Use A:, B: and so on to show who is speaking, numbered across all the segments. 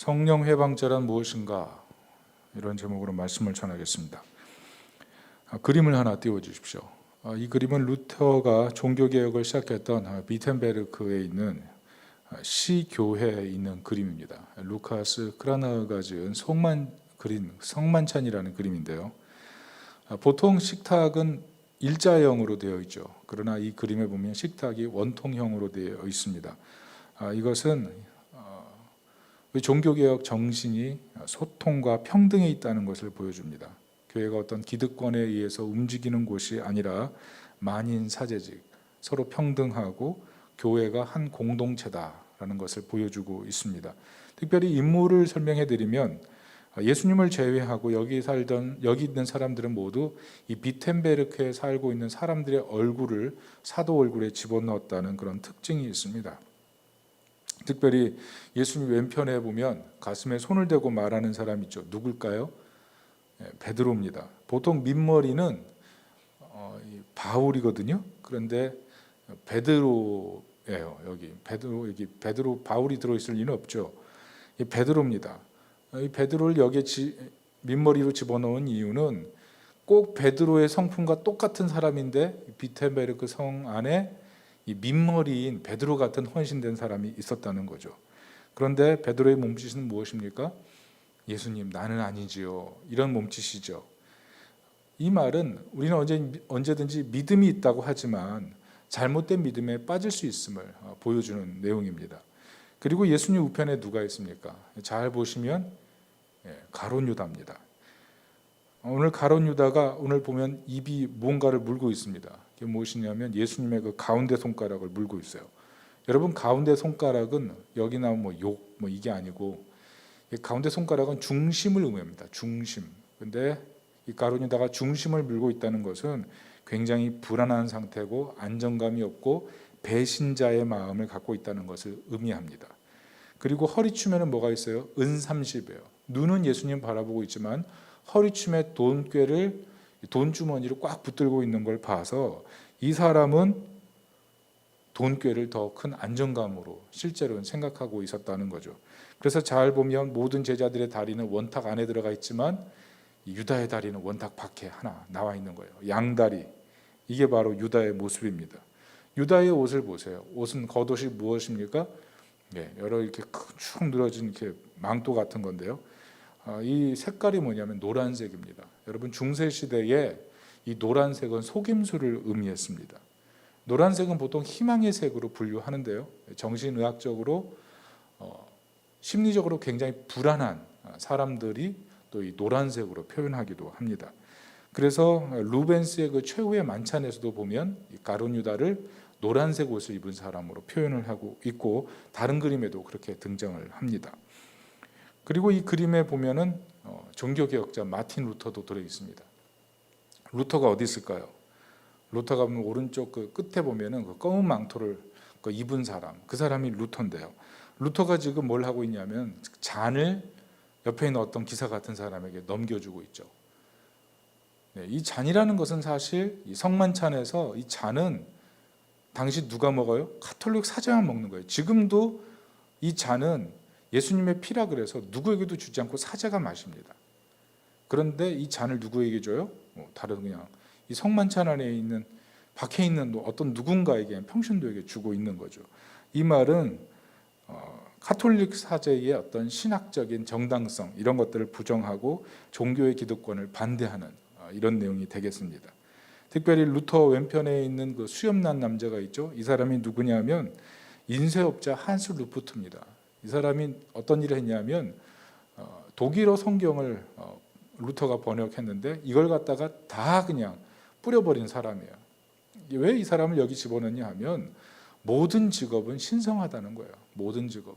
A: 성령 회방자란 무엇인가? 이런 제목으로 말씀을 전하겠습니다. 그림을 하나 띄워주십시오. 이 그림은 루터가 종교개혁을 시작했던 비텐베르크에 있는 시교회에 있는 그림입니다. 루카스 크라나흐가 지은 성만찬이라는 그림인데요. 보통 식탁은 일자형으로 되어 있죠. 그러나 이 그림에 보면 식탁이 원통형으로 되어 있습니다. 이것은 종교개혁 정신이 소통과 평등에 있다는 것을 보여줍니다. 교회가 어떤 기득권에 의해서 움직이는 곳이 아니라 만인 사제직, 서로 평등하고 교회가 한 공동체다라는 것을 보여주고 있습니다. 특별히 인물을 설명해 드리면 예수님을 제외하고 여기 있는 사람들은 모두 이 비텐베르크에 살고 있는 사람들의 얼굴을 사도 얼굴에 집어넣었다는 그런 특징이 있습니다. 특별히 예수님 왼편에 보면 가슴에 손을 대고 말하는 사람 있죠. 누굴까요? 베드로입니다. 보통 민머리는 바울이거든요. 그런데 베드로예요. 여기 베드로 바울이 들어있을 리는 없죠. 이 베드로입니다. 이 베드로를 여기에 민머리로 집어넣은 이유는 꼭 베드로의 성품과 똑같은 사람인데 비텐베르크 성 안에 이 민머리인 베드로 같은 헌신된 사람이 있었다는 거죠. 그런데 베드로의 몸짓은 무엇입니까? 예수님, 나는 아니지요. 이런 몸짓이죠. 이 말은 우리는 언제든지 믿음이 있다고 하지만 잘못된 믿음에 빠질 수 있음을 보여주는 내용입니다. 그리고 예수님 우편에 누가 있습니까? 잘 보시면 가룟 유다입니다. 오늘 가룟 유다가 오늘 보면 입이 무언가를 물고 있습니다. 이게 무엇이냐면 예수님의 그 가운데 손가락을 물고 있어요. 여러분, 가운데 손가락은 여기 나온 욕 이게 아니고 가운데 손가락은 중심을 의미합니다. 중심. 근데 이 가룟 유다가 중심을 물고 있다는 것은 굉장히 불안한 상태고 안정감이 없고 배신자의 마음을 갖고 있다는 것을 의미합니다. 그리고 허리춤에는 뭐가 있어요? 은삼십이에요. 눈은 예수님 바라보고 있지만 허리춤에 돈주머니를 꽉 붙들고 있는 걸 봐서 이 사람은 돈꾀를 더 큰 안정감으로 실제로는 생각하고 있었다는 거죠. 그래서 잘 보면 모든 제자들의 다리는 원탁 안에 들어가 있지만 유다의 다리는 원탁 밖에 하나 나와 있는 거예요. 양다리. 이게 바로 유다의 모습입니다. 유다의 옷을 보세요. 옷은 겉옷이 무엇입니까? 여러 이렇게 축 늘어진 이렇게 망토 같은 건데요. 이 색깔이 뭐냐면 노란색입니다. 여러분, 중세 시대에 이 노란색은 속임수를 의미했습니다. 노란색은 보통 희망의 색으로 분류하는데요. 정신의학적으로 심리적으로 굉장히 불안한 사람들이 또 이 노란색으로 표현하기도 합니다. 그래서 루벤스의 그 최후의 만찬에서도 보면 가룟 유다를 노란색 옷을 입은 사람으로 표현을 하고 있고 다른 그림에도 그렇게 등장을 합니다. 그리고 이 그림에 보면은 종교개혁자 마틴 루터도 들어 있습니다. 루터가 어디 있을까요? 루터가 보면 오른쪽 그 끝에 보면은 그 검은 망토를 입은 사람, 그 사람이 루터인데요. 루터가 지금 뭘 하고 있냐면 잔을 옆에 있는 어떤 기사 같은 사람에게 넘겨주고 있죠. 이 잔이라는 것은 사실 이 성만찬에서 이 잔은 당시 누가 먹어요? 가톨릭 사제만 먹는 거예요. 지금도 이 잔은 예수님의 피라 그래서 누구에게도 주지 않고 사제가 마십니다. 그런데 이 잔을 누구에게 줘요? 다른 그냥 이 성만찬 안에 있는 박혀 있는 어떤 누군가에게 평신도에게 주고 있는 거죠. 이 말은 카톨릭 사제의 어떤 신학적인 정당성 이런 것들을 부정하고 종교의 기득권을 반대하는 이런 내용이 되겠습니다. 특별히 루터 왼편에 있는 그 수염난 남자가 있죠. 이 사람이 누구냐면 인쇄업자 한스 루프트입니다. 이 사람이 어떤 일을 했냐면 독일어 성경을 루터가 번역했는데 이걸 갖다가 다 그냥 뿌려버린 사람이에요. 왜 이 사람을 여기 집어넣냐 하면 모든 직업은 신성하다는 거예요. 모든 직업은.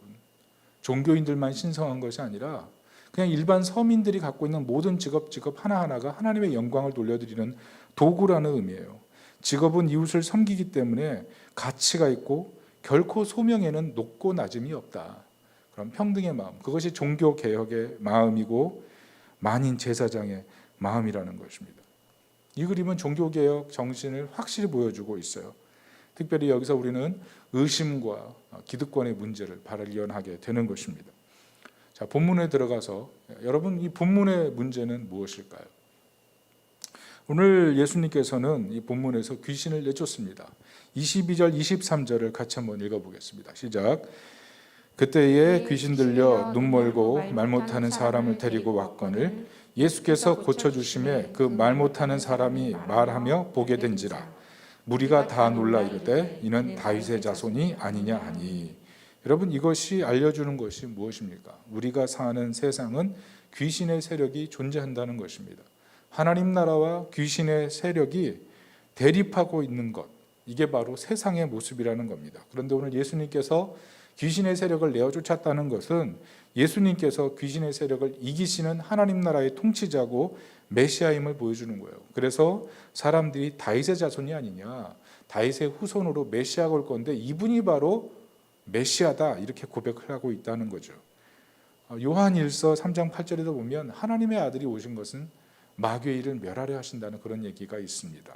A: 종교인들만 신성한 것이 아니라 그냥 일반 서민들이 갖고 있는 모든 직업 하나하나가 하나님의 영광을 돌려드리는 도구라는 의미예요. 직업은 이웃을 섬기기 때문에 가치가 있고 결코 소명에는 높고 낮음이 없다. 그럼 평등의 마음, 그것이 종교개혁의 마음이고 만인 제사장의 마음이라는 것입니다. 이 그림은 종교개혁 정신을 확실히 보여주고 있어요. 특별히 여기서 우리는 의심과 기득권의 문제를 발견하게 되는 것입니다. 자, 본문에 들어가서 여러분 이 본문의 문제는 무엇일까요? 오늘 예수님께서는 이 본문에서 귀신을 내쫓습니다. 22절 23절을 같이 한번 읽어보겠습니다. 시작. 그때에 귀신 들려 눈 멀고 말 못하는 사람을 데리고 왔거늘 예수께서 고쳐주심에 그 말 못하는 사람이 말하며 보게 된지라. 무리가 다 놀라 이르되 이는 다윗의 자손이 아니냐 하니. 여러분, 이것이 알려주는 것이 무엇입니까? 우리가 사는 세상은 귀신의 세력이 존재한다는 것입니다. 하나님 나라와 귀신의 세력이 대립하고 있는 것, 이게 바로 세상의 모습이라는 겁니다. 그런데 오늘 예수님께서 귀신의 세력을 내어쫓았다는 것은 예수님께서 귀신의 세력을 이기시는 하나님 나라의 통치자고 메시아임을 보여주는 거예요. 그래서 사람들이 다윗의 자손이 아니냐, 다윗의 후손으로 메시아가 올 건데 이분이 바로 메시아다, 이렇게 고백을 하고 있다는 거죠. 요한 1서 3장 8절에도 보면 하나님의 아들이 오신 것은 마귀의 일을 멸하려 하신다는 그런 얘기가 있습니다.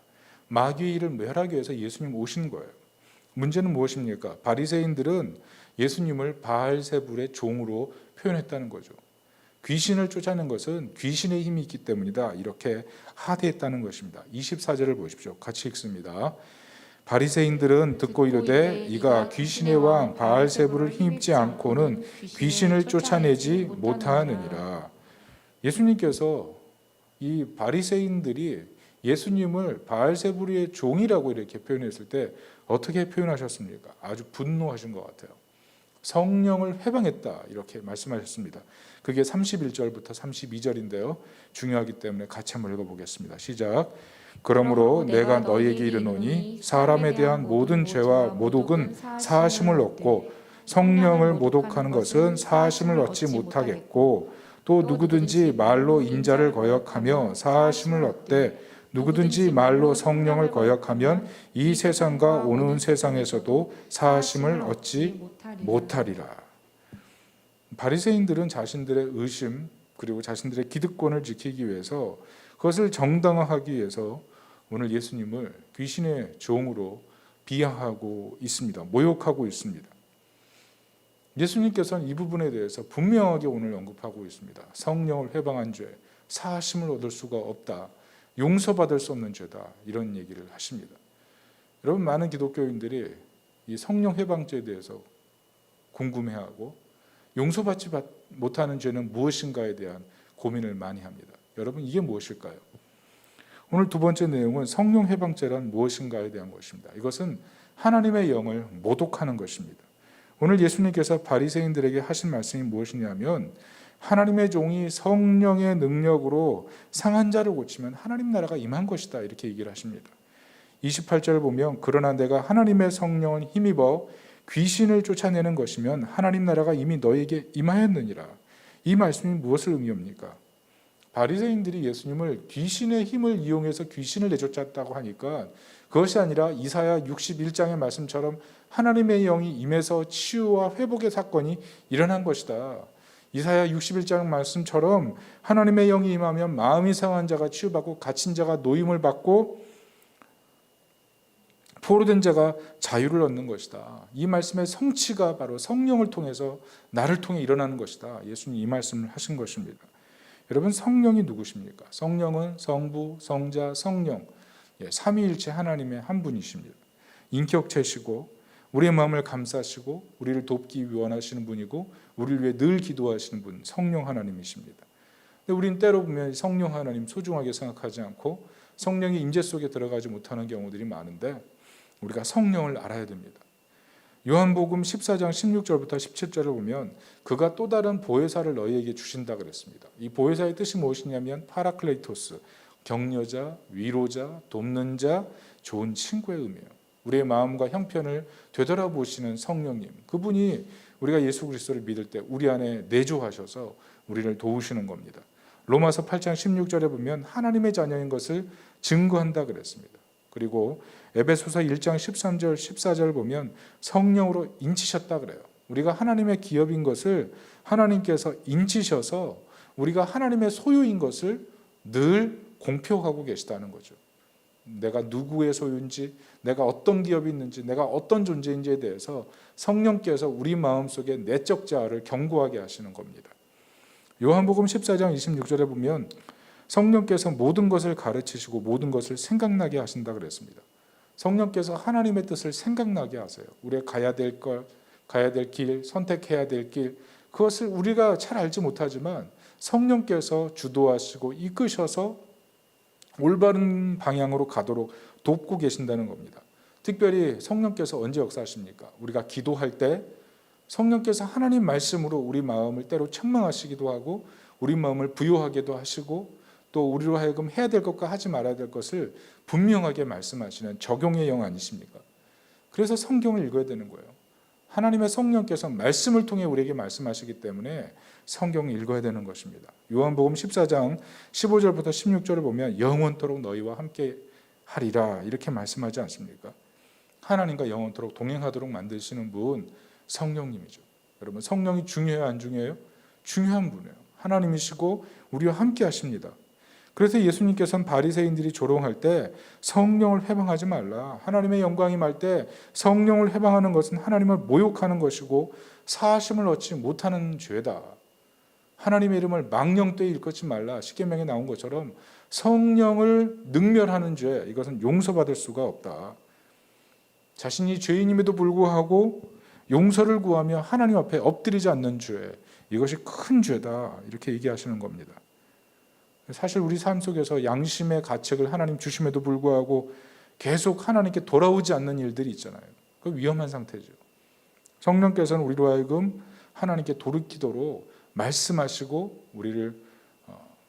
A: 마귀의 일을 멸하기 위해서 예수님 오신 거예요. 문제는 무엇입니까? 바리새인들은 예수님을 바알세불의 종으로 표현했다는 거죠. 귀신을 쫓아낸 것은 귀신의 힘이 있기 때문이다, 이렇게 하대했다는 것입니다. 24절을 보십시오. 같이 읽습니다. 바리새인들은 듣고 이르되 이가 귀신의 왕 바알세불을 힘입지 않고는 귀신을 쫓아내지 못하느니라. 예수님께서 이 바리새인들이 예수님을 바알세불의 종이라고 이렇게 표현했을 때 어떻게 표현하셨습니까? 아주 분노하신 것 같아요. 성령을 해방했다, 이렇게 말씀하셨습니다. 그게 31절부터 32절인데요. 중요하기 때문에 같이 한번 읽어보겠습니다. 시작. 그러므로 내가 너희에게 이르노니 사람에 대한 모든 죄와 모독은 사하심을 얻고 성령을 모독하는 것은 사하심을 얻지 못하겠고 또 누구든지 말로 인자를 거역하며 사하심을 얻되 누구든지 말로 성령을 거역하면 이 세상과 오는 세상에서도 사하심을 얻지 못하리라. 바리새인들은 자신들의 의심 그리고 자신들의 기득권을 지키기 위해서 그것을 정당화하기 위해서 오늘 예수님을 귀신의 종으로 비하하고 있습니다. 모욕하고 있습니다. 예수님께서는 이 부분에 대해서 분명하게 오늘 언급하고 있습니다. 성령을 해방한 죄, 사하심을 얻을 수가 없다, 용서받을 수 없는 죄다, 이런 얘기를 하십니다. 여러분, 많은 기독교인들이 이 성령 해방죄에 대해서 궁금해하고 용서받지 못하는 죄는 무엇인가에 대한 고민을 많이 합니다. 여러분, 이게 무엇일까요? 오늘 두 번째 내용은 성령 해방죄란 무엇인가에 대한 것입니다. 이것은 하나님의 영을 모독하는 것입니다. 오늘 예수님께서 바리새인들에게 하신 말씀이 무엇이냐면 하나님의 종이 성령의 능력으로 상한 자를 고치면 하나님 나라가 임한 것이다, 이렇게 얘기를 하십니다. 28절을 보면 그러나 내가 하나님의 성령을 힘입어 귀신을 쫓아내는 것이면 하나님 나라가 이미 너에게 임하였느니라. 이 말씀이 무엇을 의미합니까? 바리새인들이 예수님을 귀신의 힘을 이용해서 귀신을 내쫓았다고 하니까 그것이 아니라 이사야 61장의 말씀처럼 하나님의 영이 임해서 치유와 회복의 사건이 일어난 것이다. 이사야 61장 말씀처럼 하나님의 영이 임하면 마음이 상한 자가 치유받고 갇힌 자가 노임을 받고 포로된 자가 자유를 얻는 것이다. 이 말씀의 성취가 바로 성령을 통해서 나를 통해 일어나는 것이다. 예수님 이 말씀을 하신 것입니다. 여러분, 성령이 누구십니까? 성령은 성부, 성자, 성령, 삼위일체 하나님의 한 분이십니다. 인격체시고 우리의 마음을 감싸시고 우리를 돕기 원하시는 분이고 우리를 위해 늘 기도하시는 분, 성령 하나님이십니다. 근데 우리는 때로 보면 성령 하나님 소중하게 생각하지 않고 성령의 임재 속에 들어가지 못하는 경우들이 많은데 우리가 성령을 알아야 됩니다. 요한복음 14장 16절부터 17절을 보면 그가 또 다른 보혜사를 너희에게 주신다 그랬습니다. 이 보혜사의 뜻이 무엇이냐면 파라클레이토스, 격려자, 위로자, 돕는 자, 좋은 친구의 의미예요. 우리의 마음과 형편을 되돌아보시는 성령님, 그분이 우리가 예수 그리스도를 믿을 때 우리 안에 내주하셔서 우리를 도우시는 겁니다. 로마서 8장 16절에 보면 하나님의 자녀인 것을 증거한다 그랬습니다. 그리고 에베소서 1장 13절 14절 보면 성령으로 인치셨다 그래요. 우리가 하나님의 기업인 것을 하나님께서 인치셔서 우리가 하나님의 소유인 것을 늘 공표하고 계시다는 거죠. 내가 누구의 소유인지, 내가 어떤 기업이 있는지, 내가 어떤 존재인지에 대해서 성령께서 우리 마음속에 내적 자아를 견고하게 하시는 겁니다. 요한복음 14장 26절에 보면 성령께서 모든 것을 가르치시고 모든 것을 생각나게 하신다 그랬습니다. 성령께서 하나님의 뜻을 생각나게 하세요. 우리가 가야 될 걸, 가야 될 길, 선택해야 될 길, 그것을 우리가 잘 알지 못하지만 성령께서 주도하시고 이끄셔서 올바른 방향으로 가도록 돕고 계신다는 겁니다. 특별히 성령께서 언제 역사하십니까? 우리가 기도할 때 성령께서 하나님 말씀으로 우리 마음을 때로 책망하시기도 하고 우리 마음을 부요하게도 하시고 또 우리로 하여금 해야 될 것과 하지 말아야 될 것을 분명하게 말씀하시는 적용의 영 아니십니까? 그래서 성경을 읽어야 되는 거예요. 하나님의 성령께서 말씀을 통해 우리에게 말씀하시기 때문에 성경을 읽어야 되는 것입니다. 요한복음 14장 15절부터 16절을 보면 영원토록 너희와 함께 하리라 이렇게 말씀하지 않습니까? 하나님과 영원토록 동행하도록 만드시는 분 성령님이죠. 여러분 성령이 중요해요 안 중요해요? 중요한 분이에요. 하나님이시고 우리와 함께 하십니다. 그래서 예수님께서는 바리새인들이 조롱할 때 성령을 회방하지 말라. 하나님의 영광이 말 때 성령을 회방하는 것은 하나님을 모욕하는 것이고 사하심을 얻지 못하는 죄다. 하나님의 이름을 망령되이 일컫지 말라. 십계명에 나온 것처럼 성령을 능멸하는 죄 이것은 용서받을 수가 없다. 자신이 죄인임에도 불구하고 용서를 구하며 하나님 앞에 엎드리지 않는 죄 이것이 큰 죄다 이렇게 얘기하시는 겁니다. 사실 우리 삶 속에서 양심의 가책을 하나님 주심에도 불구하고 계속 하나님께 돌아오지 않는 일들이 있잖아요. 그 위험한 상태죠. 성령께서는 우리로 하여금 하나님께 돌이키도록 말씀하시고 우리를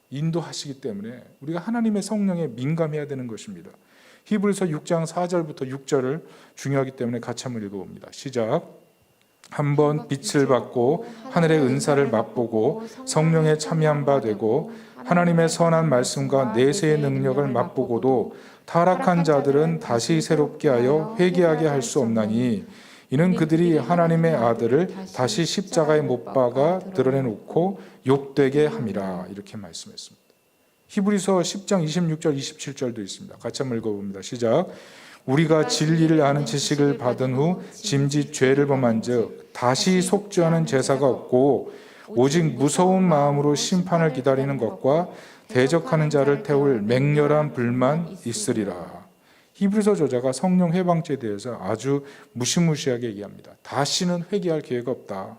A: 인도하시기 때문에 우리가 하나님의 성령에 민감해야 되는 것입니다. 히브리서 6장 4절부터 6절을 중요하기 때문에 같이 한번 읽어봅니다. 시작. 한번 빛을 받고 하늘의 은사를 맛보고 성령에 참여한 바 되고 하나님의 선한 말씀과 내세의 능력을 맛보고도 타락한 자들은 다시 새롭게 하여 회개하게 할 수 없나니 이는 그들이 하나님의 아들을 다시 십자가에 못 박아 드러내놓고 욕되게 함이라 이렇게 말씀했습니다. 히브리서 10장 26절 27절도 있습니다. 같이 한번 읽어봅니다. 시작. 우리가 진리를 아는 지식을 받은 후 짐짓 죄를 범한 즉 다시 속죄하는 제사가 없고 오직 무서운 마음으로 심판을 기다리는 것과 대적하는 자를 태울 맹렬한 불만 있으리라. 히브리서 저자가 성령 회방죄에 대해서 아주 무시무시하게 얘기합니다. 다시는 회개할 기회가 없다.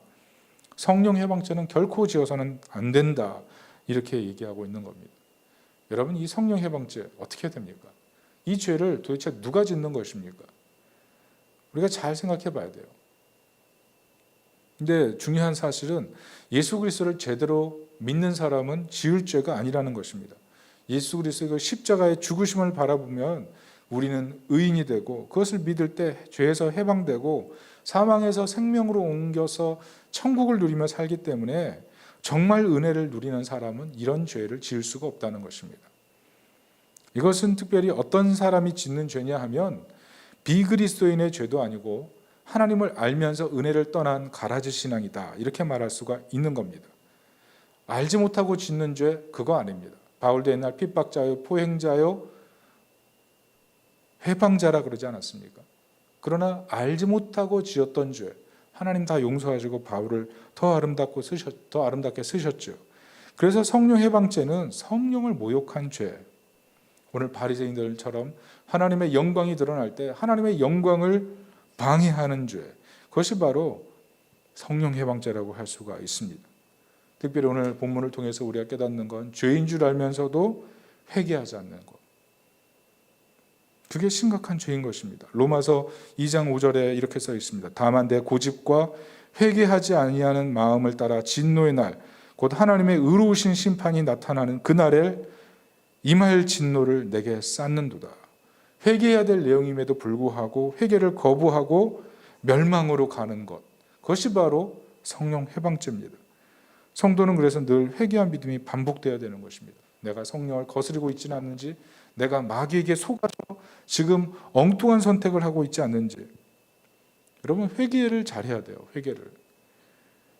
A: 성령 회방죄는 결코 지어서는 안 된다. 이렇게 얘기하고 있는 겁니다. 여러분 이 성령 회방죄 어떻게 됩니까? 이 죄를 도대체 누가 짓는 것입니까? 우리가 잘 생각해 봐야 돼요. 근데 중요한 사실은 예수 그리스도를 제대로 믿는 사람은 지을 죄가 아니라는 것입니다. 예수 그리스도의 십자가의 죽으심을 바라보면 우리는 의인이 되고 그것을 믿을 때 죄에서 해방되고 사망에서 생명으로 옮겨서 천국을 누리며 살기 때문에 정말 은혜를 누리는 사람은 이런 죄를 지을 수가 없다는 것입니다. 이것은 특별히 어떤 사람이 짓는 죄냐 하면 비그리스도인의 죄도 아니고 하나님을 알면서 은혜를 떠난 가라지 신앙이다 이렇게 말할 수가 있는 겁니다. 알지 못하고 짓는 죄 그거 아닙니다. 바울도 옛날 핍박자요 포행자요 회방자라 그러지 않았습니까? 그러나 알지 못하고 지었던 죄 하나님 다 용서하시고 바울을 더 아름답게 쓰셨죠. 그래서 성령 회방죄는 성령을 모욕한 죄. 오늘 바리새인들처럼 하나님의 영광이 드러날 때 하나님의 영광을 방해하는 죄. 그것이 바로 성령 회방죄라고 할 수가 있습니다. 특별히 오늘 본문을 통해서 우리가 깨닫는 건 죄인 줄 알면서도 회개하지 않는 것. 그게 심각한 죄인 것입니다. 로마서 2장 5절에 이렇게 써 있습니다. 다만 내 고집과 회개하지 아니하는 마음을 따라 진노의 날, 곧 하나님의 의로우신 심판이 나타나는 그날에 임할 진노를 내게 쌓는도다. 회개해야 될 내용임에도 불구하고 회개를 거부하고 멸망으로 가는 것. 그것이 바로 성령 회방죄입니다. 성도는 그래서 늘 회개한 믿음이 반복되어야 되는 것입니다. 내가 성령을 거스르고 있지는 않는지, 내가 마귀에게 속아서 지금 엉뚱한 선택을 하고 있지 않는지. 여러분 회개를 잘해야 돼요. 회개를.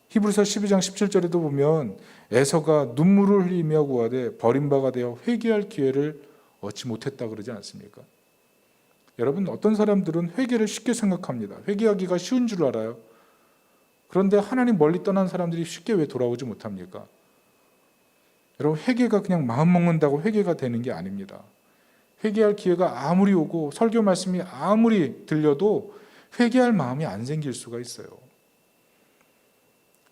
A: 히브리서 12장 17절에도 보면 에서가 눈물을 흘리며 구하되 버림바가 되어 회개할 기회를 얻지 못했다 그러지 않습니까? 여러분 어떤 사람들은 회개를 쉽게 생각합니다. 회개하기가 쉬운 줄 알아요. 그런데 하나님 멀리 떠난 사람들이 쉽게 왜 돌아오지 못합니까? 여러분, 회개가 그냥 마음 먹는다고 회개가 되는 게 아닙니다. 회개할 기회가 아무리 오고 설교 말씀이 아무리 들려도 회개할 마음이 안 생길 수가 있어요.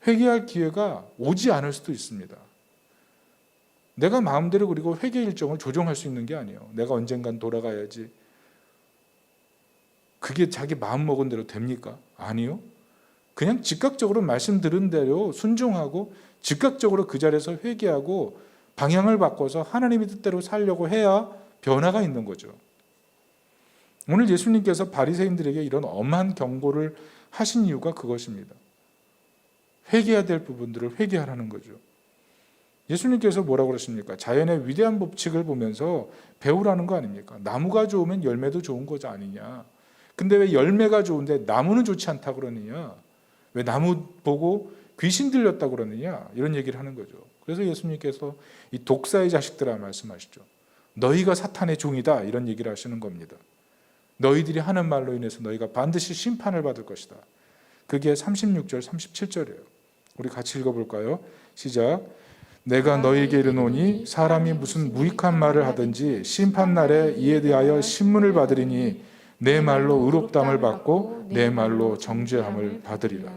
A: 회개할 기회가 오지 않을 수도 있습니다. 내가 마음대로 그리고 회개 일정을 조정할 수 있는 게 아니에요. 내가 언젠간 돌아가야지. 그게 자기 마음 먹은 대로 됩니까? 아니요. 그냥 즉각적으로 말씀 들은 대로 순종하고 즉각적으로 그 자리에서 회개하고 방향을 바꿔서 하나님의 뜻대로 살려고 해야 변화가 있는 거죠. 오늘 예수님께서 바리새인들에게 이런 엄한 경고를 하신 이유가 그것입니다. 회개해야 될 부분들을 회개하라는 거죠. 예수님께서 뭐라고 그러십니까? 자연의 위대한 법칙을 보면서 배우라는 거 아닙니까? 나무가 좋으면 열매도 좋은 거지 아니냐. 근데 왜 열매가 좋은데 나무는 좋지 않다 그러느냐? 왜 나무 보고 귀신 들렸다 그러느냐? 이런 얘기를 하는 거죠. 그래서 예수님께서 이 독사의 자식들아 말씀하시죠. 너희가 사탄의 종이다 이런 얘기를 하시는 겁니다. 너희들이 하는 말로 인해서 너희가 반드시 심판을 받을 것이다. 그게 36절 37절이에요. 우리 같이 읽어볼까요? 시작. 내가 너희에게 이르노니 사람이 무슨 무익한 말을 하든지 심판날에 이에 대하여 신문을 받으리니 내 말로 의롭담을 받고 내 말로 정죄함을 받으리라.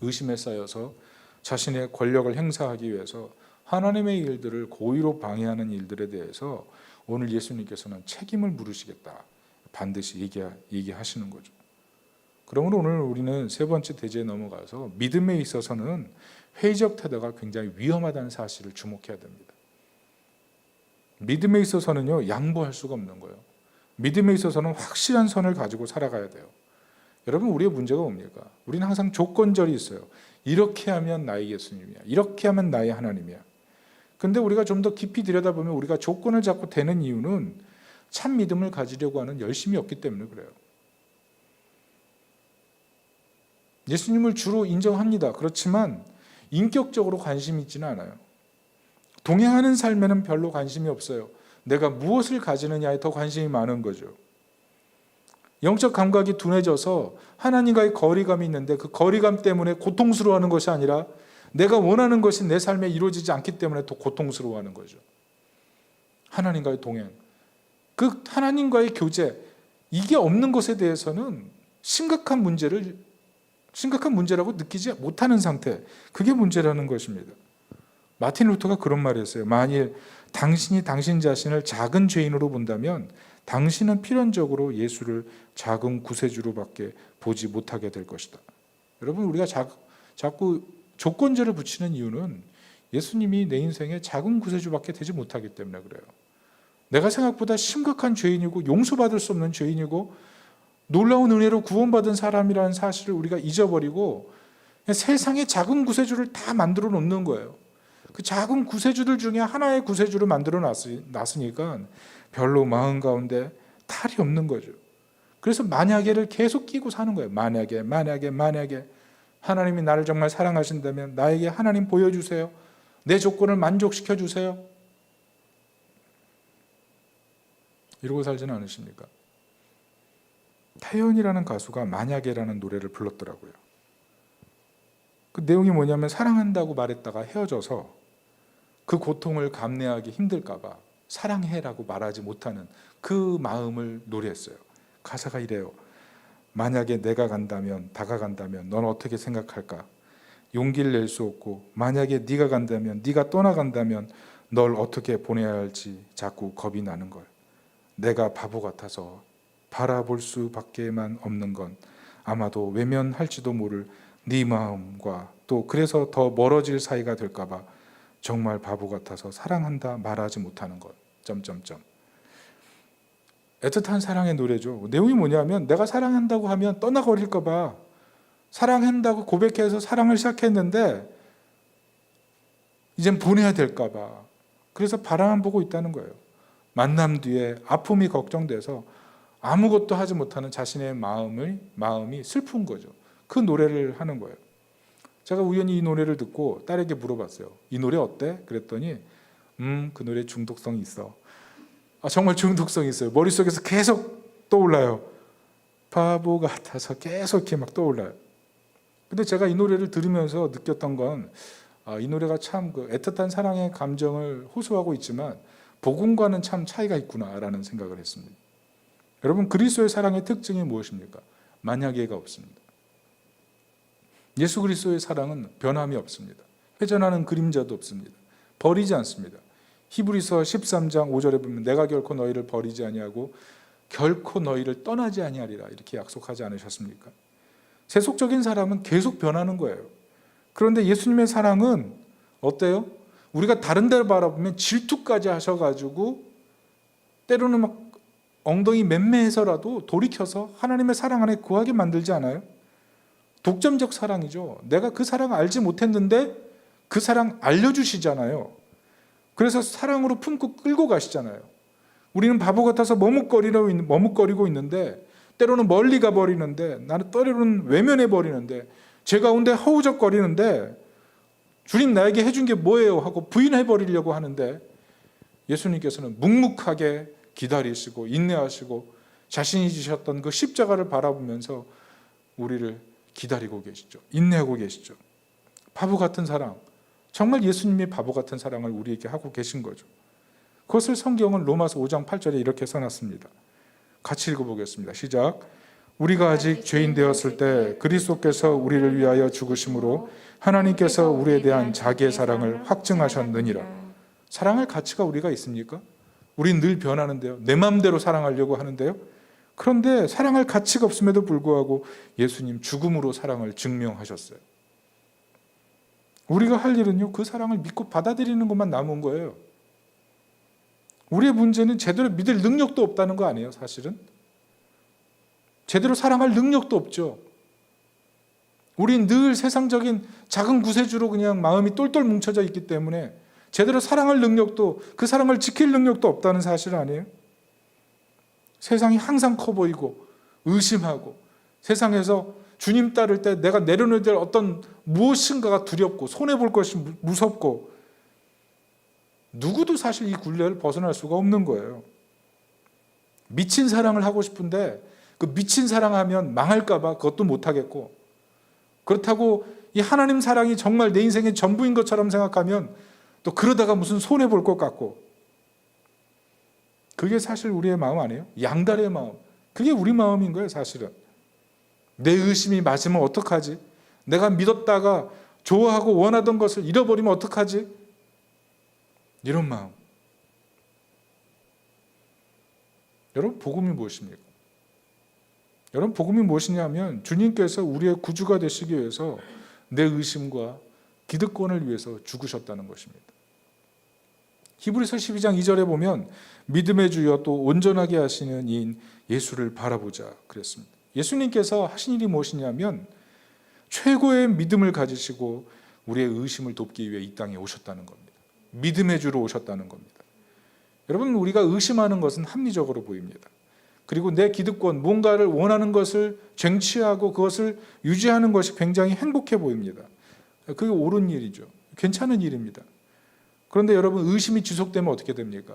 A: 의심에 쌓여서 자신의 권력을 행사하기 위해서 하나님의 일들을 고의로 방해하는 일들에 대해서 오늘 예수님께서는 책임을 물으시겠다. 반드시 얘기하시는 거죠. 그러므로 오늘 우리는 세 번째 대제에 넘어가서 믿음에 있어서는 회의적 태도가 굉장히 위험하다는 사실을 주목해야 됩니다. 믿음에 있어서는요, 양보할 수가 없는 거예요. 믿음에 있어서는 확실한 선을 가지고 살아가야 돼요. 여러분, 우리의 문제가 뭡니까? 우리는 항상 조건절이 있어요. 이렇게 하면 나의 예수님이야. 이렇게 하면 나의 하나님이야. 근데 우리가 좀 더 깊이 들여다보면 우리가 조건을 잡고 되는 이유는 참 믿음을 가지려고 하는 열심이 없기 때문에 그래요. 예수님을 주로 인정합니다. 그렇지만 인격적으로 관심이 있지는 않아요. 동행하는 삶에는 별로 관심이 없어요. 내가 무엇을 가지느냐에 더 관심이 많은 거죠. 영적 감각이 둔해져서 하나님과의 거리감이 있는데 그 거리감 때문에 고통스러워하는 것이 아니라 내가 원하는 것이 내 삶에 이루어지지 않기 때문에 더 고통스러워하는 거죠. 하나님과의 동행, 그 하나님과의 교제, 이게 없는 것에 대해서는 심각한 문제라고 느끼지 못하는 상태, 그게 문제라는 것입니다. 마틴 루터가 그런 말을 했어요. 만일 당신이 당신 자신을 작은 죄인으로 본다면 당신은 필연적으로 예수를 작은 구세주로밖에 보지 못하게 될 것이다. 여러분, 우리가 자꾸 조건절을 붙이는 이유는 예수님이 내 인생에 작은 구세주밖에 되지 못하기 때문에 그래요. 내가 생각보다 심각한 죄인이고 용서받을 수 없는 죄인이고 놀라운 은혜로 구원받은 사람이라는 사실을 우리가 잊어버리고 세상에 작은 구세주를 다 만들어 놓는 거예요. 그 작은 구세주들 중에 하나의 구세주를 만들어 놨으니까 별로 마음 가운데 탈이 없는 거죠. 그래서 만약에를 계속 끼고 사는 거예요. 만약에 하나님이 나를 정말 사랑하신다면 나에게 하나님 보여주세요. 내 조건을 만족시켜 주세요. 이러고 살지는 않으십니까? 태연이라는 가수가 만약에라는 노래를 불렀더라고요. 그 내용이 뭐냐면 사랑한다고 말했다가 헤어져서 그 고통을 감내하기 힘들까 봐 사랑해라고 말하지 못하는 그 마음을 노래했어요. 가사가 이래요. 만약에 내가 간다면, 다가간다면 넌 어떻게 생각할까? 용기를 낼 수 없고 만약에 네가 간다면, 네가 떠나간다면 널 어떻게 보내야 할지 자꾸 겁이 나는 걸. 내가 바보 같아서 바라볼 수밖에만 없는 건 아마도 외면할지도 모를 네 마음과 또 그래서 더 멀어질 사이가 될까 봐 정말 바보 같아서 사랑한다 말하지 못하는 것. 애틋한 사랑의 노래죠. 내용이 뭐냐면 내가 사랑한다고 하면 떠나버릴까 봐 사랑한다고 고백해서 사랑을 시작했는데 이젠 보내야 될까 봐 그래서 바라만 보고 있다는 거예요. 만남 뒤에 아픔이 걱정돼서 아무것도 하지 못하는 자신의 마음이 슬픈 거죠. 그 노래를 하는 거예요. 제가 우연히 이 노래를 듣고 딸에게 물어봤어요. 이 노래 어때? 그랬더니 그 노래 중독성이 있어. 정말 중독성이 있어요. 머릿속에서 계속 떠올라요. 바보 같아서 계속 이렇게 막 떠올라요. 근데 제가 이 노래를 들으면서 느꼈던 건 이 노래가 참 그 애틋한 사랑의 감정을 호소하고 있지만 복음과는 참 차이가 있구나라는 생각을 했습니다. 여러분, 그리스도의 사랑의 특징이 무엇입니까? 만약에가 없습니다. 예수 그리스도의 사랑은 변함이 없습니다. 회전하는 그림자도 없습니다. 버리지 않습니다. 히브리서 13장 5절에 보면 내가 결코 너희를 버리지 아니하고 결코 너희를 떠나지 아니하리라 이렇게 약속하지 않으셨습니까? 세속적인 사랑은 계속 변하는 거예요. 그런데 예수님의 사랑은 어때요? 우리가 다른 데를 바라보면 질투까지 하셔가지고 때로는 막 엉덩이 맴매해서라도 돌이켜서 하나님의 사랑 안에 구하게 만들지 않아요? 독점적 사랑이죠. 내가 그 사랑을 알지 못했는데 그 사랑 알려주시잖아요. 그래서 사랑으로 품고 끌고 가시잖아요. 우리는 바보 같아서 머뭇거리고 있는데 때로는 멀리 가버리는데 나는 때로는 외면해 버리는데 제 가운데 허우적거리는데 주님 나에게 해준 게 뭐예요? 하고 부인해 버리려고 하는데 예수님께서는 묵묵하게 기다리시고 인내하시고 자신이 지셨던 그 십자가를 바라보면서 우리를 기다리고 계시죠. 인내하고 계시죠. 바보 같은 사랑, 정말 예수님이 바보 같은 사랑을 우리에게 하고 계신 거죠. 그것을 성경은 로마서 5장 8절에 이렇게 써놨습니다. 같이 읽어보겠습니다. 시작. 우리가 아직 죄인 되었을 때 그리스도께서 우리를 위하여 죽으심으로 하나님께서 우리에 대한 자기의 사랑을 확증하셨느니라. 사랑할 가치가 우리가 있습니까? 우린 늘 변하는데요. 내 마음대로 사랑하려고 하는데요. 그런데 사랑할 가치가 없음에도 불구하고 예수님 죽음으로 사랑을 증명하셨어요. 우리가 할 일은요, 그 사랑을 믿고 받아들이는 것만 남은 거예요. 우리의 문제는 제대로 믿을 능력도 없다는 거 아니에요, 사실은? 제대로 사랑할 능력도 없죠. 우린 늘 세상적인 작은 구세주로 그냥 마음이 똘똘 뭉쳐져 있기 때문에 제대로 사랑할 능력도, 그 사랑을 지킬 능력도 없다는 사실 아니에요? 세상이 항상 커 보이고 의심하고 세상에서 주님 따를 때 내가 내려놓을 때 어떤 무엇인가가 두렵고 손해볼 것이 무섭고 누구도 사실 이 굴레를 벗어날 수가 없는 거예요. 미친 사랑을 하고 싶은데 그 미친 사랑하면 망할까 봐 그것도 못하겠고, 그렇다고 이 하나님 사랑이 정말 내 인생의 전부인 것처럼 생각하면 또 그러다가 무슨 손해볼 것 같고, 그게 사실 우리의 마음 아니에요? 양다리의 마음. 그게 우리 마음인 거예요, 사실은. 내 의심이 맞으면 어떡하지? 내가 믿었다가 좋아하고 원하던 것을 잃어버리면 어떡하지? 이런 마음. 여러분, 복음이 무엇입니까? 여러분, 복음이 무엇이냐면 주님께서 우리의 구주가 되시기 위해서 내 의심과 기득권을 위해서 죽으셨다는 것입니다. 히브리서 12장 2절에 보면 믿음의 주여 또 온전하게 하시는 이인 예수를 바라보자 그랬습니다. 예수님께서 하신 일이 무엇이냐면 최고의 믿음을 가지시고 우리의 의심을 돕기 위해 이 땅에 오셨다는 겁니다. 믿음의 주로 오셨다는 겁니다. 여러분, 우리가 의심하는 것은 합리적으로 보입니다. 그리고 내 기득권, 뭔가를 원하는 것을 쟁취하고 그것을 유지하는 것이 굉장히 행복해 보입니다. 그게 옳은 일이죠. 괜찮은 일입니다. 그런데 여러분, 의심이 지속되면 어떻게 됩니까?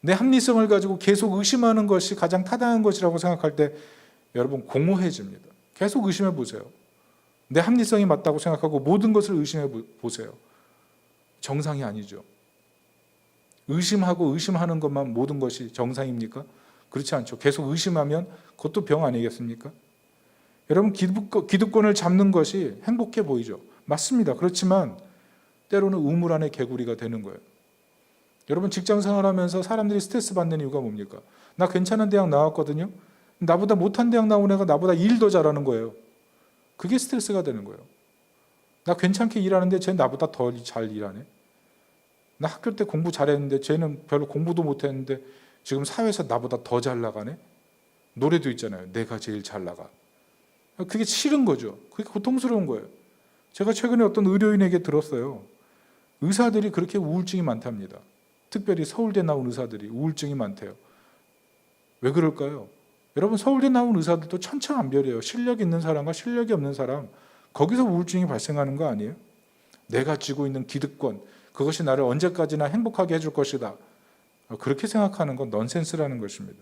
A: 내 합리성을 가지고 계속 의심하는 것이 가장 타당한 것이라고 생각할 때 여러분, 공허해집니다. 계속 의심해 보세요. 내 합리성이 맞다고 생각하고 모든 것을 의심해 보세요. 정상이 아니죠. 의심하고 의심하는 것만 모든 것이 정상입니까? 그렇지 않죠. 계속 의심하면 그것도 병 아니겠습니까? 여러분, 기득권을 잡는 것이 행복해 보이죠. 맞습니다. 그렇지만 때로는 우물 안의 개구리가 되는 거예요. 여러분, 직장 생활하면서 사람들이 스트레스 받는 이유가 뭡니까? 나 괜찮은 대학 나왔거든요. 나보다 못한 대학 나온 애가 나보다 일 더 잘하는 거예요. 그게 스트레스가 되는 거예요. 나 괜찮게 일하는데 쟤 나보다 더 잘 일하네. 나 학교 때 공부 잘했는데 쟤는 별로 공부도 못했는데 지금 사회에서 나보다 더 잘 나가네. 노래도 있잖아요. 내가 제일 잘 나가. 그게 싫은 거죠. 그게 고통스러운 거예요. 제가 최근에 어떤 의료인에게 들었어요. 의사들이 그렇게 우울증이 많답니다. 특별히 서울대 나온 의사들이 우울증이 많대요. 왜 그럴까요? 여러분, 서울대 나온 의사들도 천차만별이에요. 실력 있는 사람과 실력이 없는 사람, 거기서 우울증이 발생하는 거 아니에요? 내가 쥐고 있는 기득권, 그것이 나를 언제까지나 행복하게 해줄 것이다. 그렇게 생각하는 건 넌센스라는 것입니다.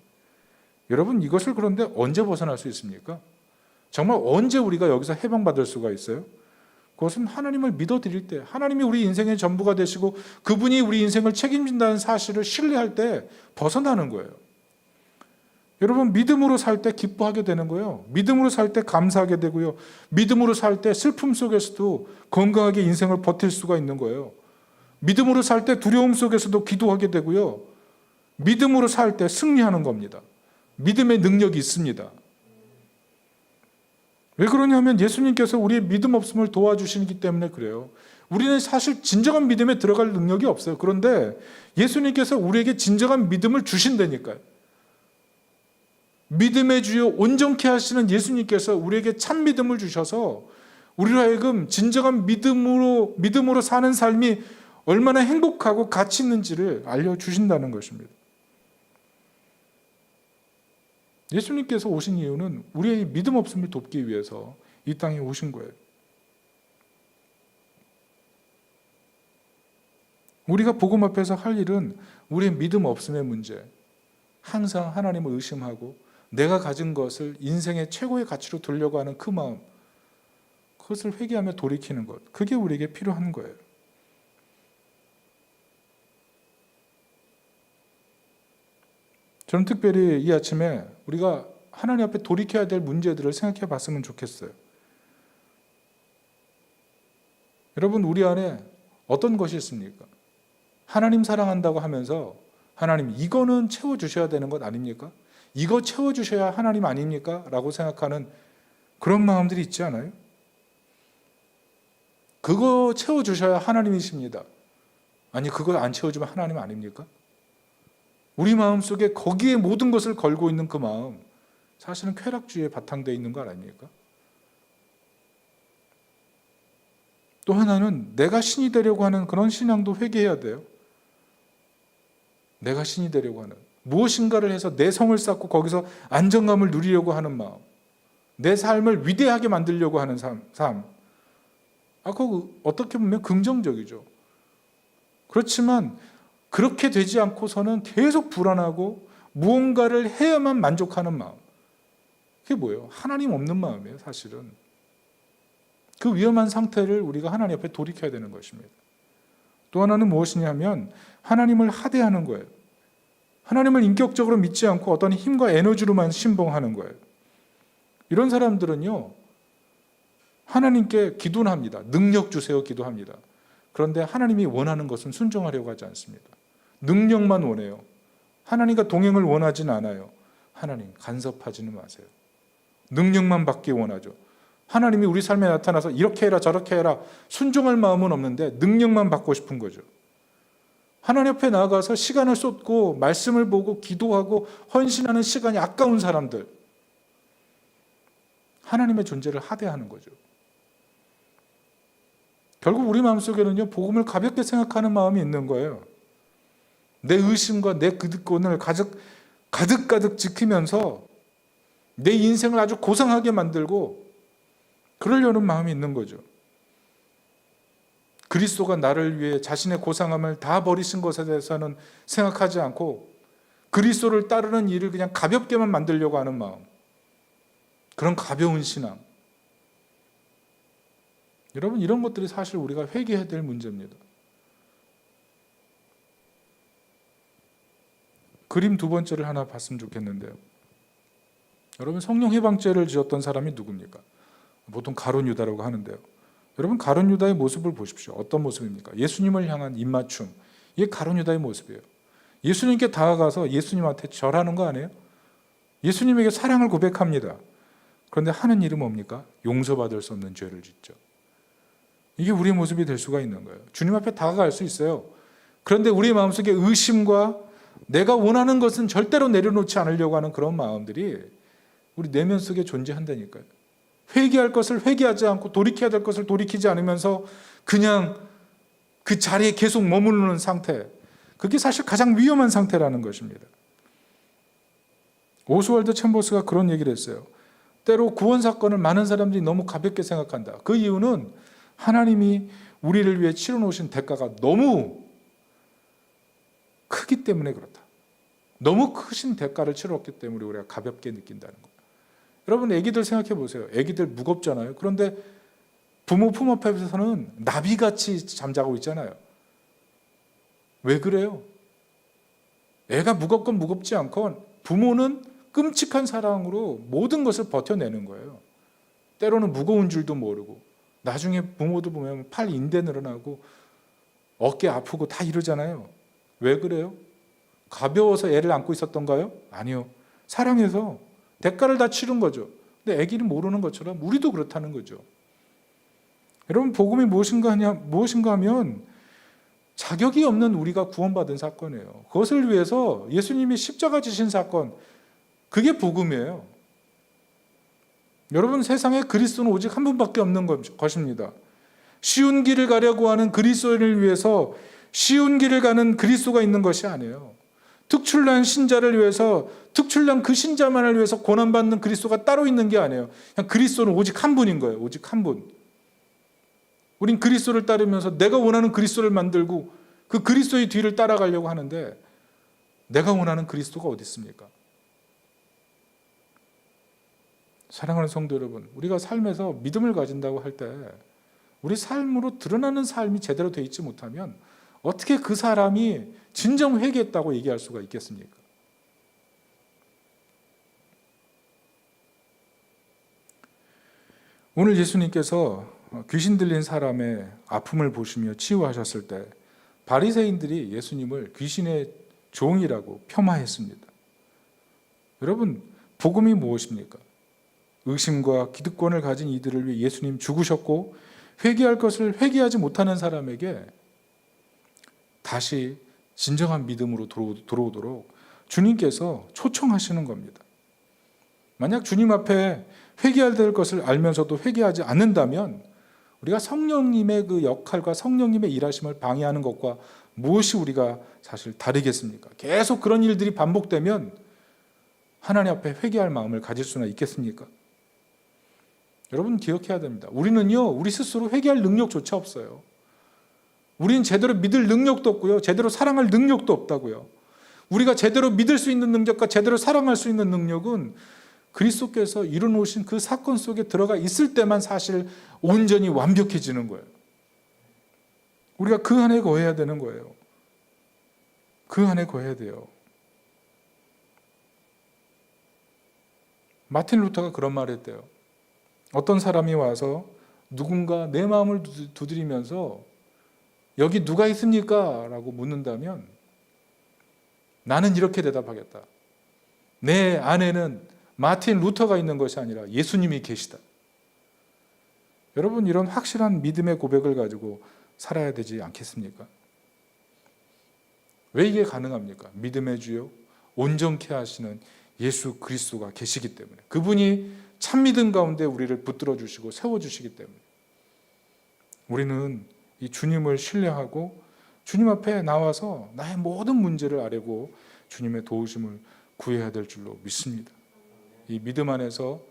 A: 여러분, 이것을 그런데 언제 벗어날 수 있습니까? 정말 언제 우리가 여기서 해방받을 수가 있어요? 그것은 하나님을 믿어드릴 때, 하나님이 우리 인생의 전부가 되시고 그분이 우리 인생을 책임진다는 사실을 신뢰할 때 벗어나는 거예요. 여러분, 믿음으로 살 때 기뻐하게 되는 거예요. 믿음으로 살 때 감사하게 되고요. 믿음으로 살 때 슬픔 속에서도 건강하게 인생을 버틸 수가 있는 거예요. 믿음으로 살 때 두려움 속에서도 기도하게 되고요. 믿음으로 살 때 승리하는 겁니다. 믿음의 능력이 있습니다. 왜 그러냐면 예수님께서 우리의 믿음 없음을 도와주시기 때문에 그래요. 우리는 사실 진정한 믿음에 들어갈 능력이 없어요. 그런데 예수님께서 우리에게 진정한 믿음을 주신다니까요. 믿음의 주요 온전케 하시는 예수님께서 우리에게 참 믿음을 주셔서 우리로 하여금 진정한 믿음으로 사는 삶이 얼마나 행복하고 가치 있는지를 알려주신다는 것입니다. 예수님께서 오신 이유는 우리의 믿음 없음을 돕기 위해서 이 땅에 오신 거예요. 우리가 복음 앞에서 할 일은 우리의 믿음 없음의 문제, 항상 하나님을 의심하고 내가 가진 것을 인생의 최고의 가치로 두려고 하는 그 마음, 그것을 회개하며 돌이키는 것, 그게 우리에게 필요한 거예요. 저는 특별히 이 아침에 우리가 하나님 앞에 돌이켜야 될 문제들을 생각해 봤으면 좋겠어요. 여러분, 우리 안에 어떤 것이 있습니까? 하나님 사랑한다고 하면서 하나님 이거는 채워주셔야 되는 것 아닙니까? 이거 채워주셔야 하나님 아닙니까? 라고 생각하는 그런 마음들이 있지 않아요? 그거 채워주셔야 하나님이십니다. 아니, 그거 안 채워주면 하나님 아닙니까? 우리 마음속에 거기에 모든 것을 걸고 있는 그 마음, 사실은 쾌락주의에 바탕되어 있는 거 아닙니까? 또 하나는 내가 신이 되려고 하는 그런 신앙도 회개해야 돼요. 내가 신이 되려고 하는, 무엇인가를 해서 내 성을 쌓고 거기서 안정감을 누리려고 하는 마음, 내 삶을 위대하게 만들려고 하는 삶. 그거 어떻게 보면 긍정적이죠. 그렇지만 그렇게 되지 않고서는 계속 불안하고 무언가를 해야만 만족하는 마음. 그게 뭐예요? 하나님 없는 마음이에요, 사실은. 그 위험한 상태를 우리가 하나님 앞에 돌이켜야 되는 것입니다. 또 하나는 무엇이냐면 하나님을 하대하는 거예요. 하나님을 인격적으로 믿지 않고 어떤 힘과 에너지로만 신봉하는 거예요. 이런 사람들은요, 하나님께 기도는 합니다. 능력 주세요 기도합니다. 그런데 하나님이 원하는 것은 순종하려고 하지 않습니다. 능력만 원해요. 하나님과 동행을 원하진 않아요. 하나님 간섭하지는 마세요. 능력만 받기 원하죠. 하나님이 우리 삶에 나타나서 이렇게 해라 저렇게 해라 순종할 마음은 없는데 능력만 받고 싶은 거죠. 하나님 앞에 나아가서 시간을 쏟고 말씀을 보고 기도하고 헌신하는 시간이 아까운 사람들, 하나님의 존재를 하대하는 거죠. 결국 우리 마음속에는요, 복음을 가볍게 생각하는 마음이 있는 거예요. 내 의심과 내 기득권을 가득 지키면서 내 인생을 아주 고상하게 만들고 그러려는 마음이 있는 거죠. 그리스도가 나를 위해 자신의 고상함을 다 버리신 것에 대해서는 생각하지 않고 그리스도를 따르는 일을 그냥 가볍게만 만들려고 하는 마음, 그런 가벼운 신앙. 여러분, 이런 것들이 사실 우리가 회개해야 될 문제입니다. 그림 두 번째를 하나 봤으면 좋겠는데요. 여러분, 성령 해방죄를 지었던 사람이 누굽니까? 보통 가룟 유다라고 하는데요. 여러분, 가룟 유다의 모습을 보십시오. 어떤 모습입니까? 예수님을 향한 입맞춤. 이게 가룟 유다의 모습이에요. 예수님께 다가가서 예수님한테 절하는 거 아니에요? 예수님에게 사랑을 고백합니다. 그런데 하는 일은 뭡니까? 용서받을 수 없는 죄를 짓죠. 이게 우리의 모습이 될 수가 있는 거예요. 주님 앞에 다가갈 수 있어요. 그런데 우리의 마음속에 의심과 내가 원하는 것은 절대로 내려놓지 않으려고 하는 그런 마음들이 우리 내면 속에 존재한다니까요. 회개할 것을 회개하지 않고 돌이켜야 될 것을 돌이키지 않으면서 그냥 그 자리에 계속 머무르는 상태, 그게 사실 가장 위험한 상태라는 것입니다. 오스왈드 챔버스가 그런 얘기를 했어요. 때로 구원 사건을 많은 사람들이 너무 가볍게 생각한다. 그 이유는 하나님이 우리를 위해 치러놓으신 대가가 너무 크기 때문에 그렇다. 너무 크신 대가를 치렀기 때문에 우리가 가볍게 느낀다는 거예요. 여러분, 애기들 생각해 보세요. 애기들 무겁잖아요. 그런데 부모 품 앞에서는 나비같이 잠자고 있잖아요. 왜 그래요? 애가 무겁건 무겁지 않건 부모는 끔찍한 사랑으로 모든 것을 버텨내는 거예요. 때로는 무거운 줄도 모르고, 나중에 부모도 보면 팔 인대 늘어나고 어깨 아프고 다 이러잖아요. 왜 그래요? 가벼워서 애를 안고 있었던가요? 아니요. 사랑해서 대가를 다 치른 거죠. 근데 애기는 모르는 것처럼 우리도 그렇다는 거죠. 여러분, 복음이 무엇인가 하면 자격이 없는 우리가 구원받은 사건이에요. 그것을 위해서 예수님이 십자가 지신 사건, 그게 복음이에요. 여러분, 세상에 그리스도는 오직 한 분밖에 없는 것입니다. 쉬운 길을 가려고 하는 그리스도인을 위해서 쉬운 길을 가는 그리스도가 있는 것이 아니에요. 특출난 신자를 위해서, 특출난 그 신자만을 위해서 고난받는 그리스도가 따로 있는 게 아니에요. 그냥 그리스도는 오직 한 분인 거예요. 오직 한 분. 우린 그리스도를 따르면서 내가 원하는 그리스도를 만들고 그 그리스도의 뒤를 따라가려고 하는데, 내가 원하는 그리스도가 어디 있습니까? 사랑하는 성도 여러분, 우리가 삶에서 믿음을 가진다고 할 때 우리 삶으로 드러나는 삶이 제대로 되어 있지 못하면 어떻게 그 사람이 진정 회개했다고 얘기할 수가 있겠습니까? 오늘 예수님께서 귀신 들린 사람의 아픔을 보시며 치유하셨을 때 바리새인들이 예수님을 귀신의 종이라고 폄하했습니다. 여러분, 복음이 무엇입니까? 의심과 기득권을 가진 이들을 위해 예수님 죽으셨고, 회개할 것을 회개하지 못하는 사람에게 다시 진정한 믿음으로 돌아오도록 주님께서 초청하시는 겁니다. 만약 주님 앞에 회개해야 될 것을 알면서도 회개하지 않는다면 우리가 성령님의 그 역할과 성령님의 일하심을 방해하는 것과 무엇이 우리가 사실 다르겠습니까? 계속 그런 일들이 반복되면 하나님 앞에 회개할 마음을 가질 수나 있겠습니까? 여러분, 기억해야 됩니다. 우리는요, 우리 스스로 회개할 능력조차 없어요. 우리는 제대로 믿을 능력도 없고요, 제대로 사랑할 능력도 없다고요. 우리가 제대로 믿을 수 있는 능력과 제대로 사랑할 수 있는 능력은 그리스도께서 이루어놓으신 그 사건 속에 들어가 있을 때만 사실 온전히 완벽해지는 거예요. 우리가 그 안에 거해야 되는 거예요. 그 안에 거해야 돼요. 마틴 루터가 그런 말을 했대요. 어떤 사람이 와서 누군가 내 마음을 두드리면서 여기 누가 있습니까? 라고 묻는다면 나는 이렇게 대답하겠다. 내 안에는 마틴 루터가 있는 것이 아니라 예수님이 계시다. 여러분, 이런 확실한 믿음의 고백을 가지고 살아야 되지 않겠습니까? 왜 이게 가능합니까? 믿음의 주요 온전케 하시는 예수 그리스도가 계시기 때문에, 그분이 참 믿음 가운데 우리를 붙들어 주시고 세워주시기 때문에 우리는 이 주님을 신뢰하고 주님 앞에 나와서 나의 모든 문제를 아뢰고 주님의 도우심을 구해야 될 줄로 믿습니다. 이 믿음 안에서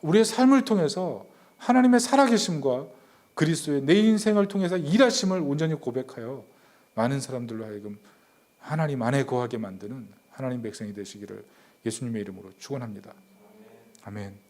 A: 우리의 삶을 통해서 하나님의 살아계심과 그리스도의 내 인생을 통해서 일하심을 온전히 고백하여 많은 사람들로 하여금 하나님 안에 거하게 만드는 하나님 백성이 되시기를 예수님의 이름으로 축원합니다. 아멘.